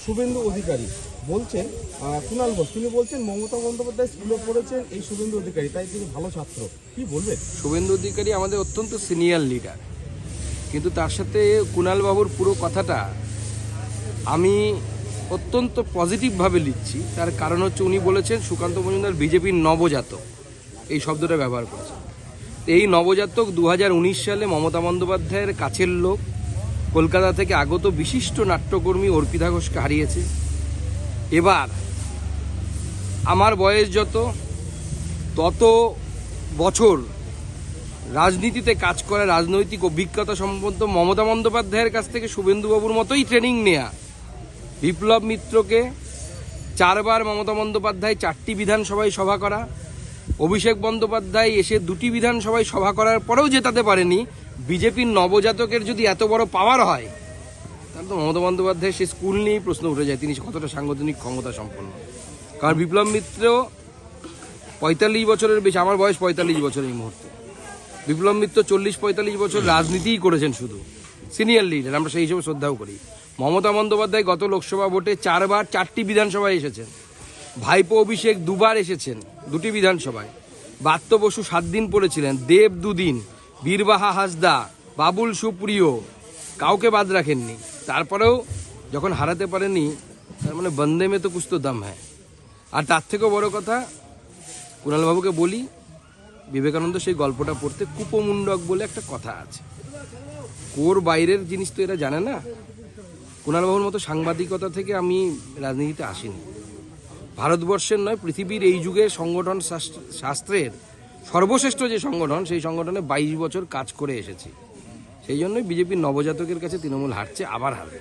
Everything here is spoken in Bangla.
শুভেন্দু অধিকারী বলছেন, কুণাল ঘোষ তিনি বলছেন মমতা বন্দ্যোপাধ্যায় স্কুলে পড়েছেন এই শুভেন্দু অধিকারী, তাই তিনি ভালো ছাত্র। কি বলবেন? শুভেন্দু অধিকারী আমাদের অত্যন্ত সিনিয়র লিডার, কিন্তু তার সাথে কুণাল বাবুর পুরো কথাটা আমি অত্যন্ত পজিটিভভাবে লিখছি। তার কারণ হচ্ছে উনি বলেছেন সুকান্ত মজুমদার বিজেপির নবজাতক, এই শব্দটা ব্যবহার করেছেন। এই নবজাতক 2019 সালে মমতা বন্দ্যোপাধ্যায়ের কাছের লোক, কলকাতা থেকে আগত বিশিষ্ট নাট্যকর্মী অর্পিতা ঘোষকে হারিয়েছে। এবার আমার বয়স যত তত বছর রাজনীতিতে কাজ করা, রাজনৈতিক অভিজ্ঞতা সম্বন্ধ মমতা বন্দ্যোপাধ্যায়ের কাছ থেকে শুভেন্দুবাবুর মতোই ট্রেনিং নেয়া, বিপ্লব মিত্রকে 4 বার মমতা বন্দ্যোপাধ্যায় 4টি বিধানসভায় সভা করা, অভিষেক বন্দ্যোপাধ্যায় এসে 2টি বিধানসভায় সভা করার পরেও জেতাতে পারেনি। বিজেপির নবজাতকের যদি এত বড় পাওয়ার হয়, তাহলে তো মমতা বন্দ্যোপাধ্যায় সে স্কুল নিয়েই প্রশ্ন উঠে যায় তিনি কতটা সাংগঠনিক ক্ষমতা সম্পন্ন। কারণ বিপ্লব মিত্র 45 বছরের বেশি, আমার বয়স 45 বছর এই মুহূর্তে, বিপ্লব মিত্র 40-45 বছর রাজনীতিই করেছেন, শুধু সিনিয়র লিডার, আমরা সেই হিসেবে শ্রদ্ধাও করি। মমতা বন্দ্যোপাধ্যায় গত লোকসভা ভোটে 4 বার 4টি বিধানসভায় এসেছেন, ভাইপো অভিষেক 2 বার এসেছেন 2টি বিধানসভায়, বাত্য বসু 7 দিন পড়েছিলেন, দেব 2 দিন, বীরবাহা হাসদা, বাবুল সুপ্রিয়, কাউকে বাদ রাখেননি। তারপরেও যখন হারাতে পারেনি, তার মানে বন্দে মে তো কুছ তো দম হ্যায়। আর তার থেকেও বড় কথা, কুণালবাবুকে বলি, বিবেকানন্দ সেই গল্পটা পড়তে কুপমুন্ডক বলে একটা কথা আছে। কোর বাইরের জিনিস তো এরা জানে না। কুণালবাবুর মতো সাংবাদিকতা থেকে আমি রাজনীতিতে আসিনি। ভারতবর্ষের নয়, পৃথিবীর এই যুগে সংগঠন শাস্ত্রের সর্বশ্রেষ্ঠ যে সংগঠন, সেই সংগঠনে 22 বছর কাজ করে এসেছি। সেই জন্যই বিজেপির নবজাতকের কাছে তৃণমূল হারছে, আবার হারবে।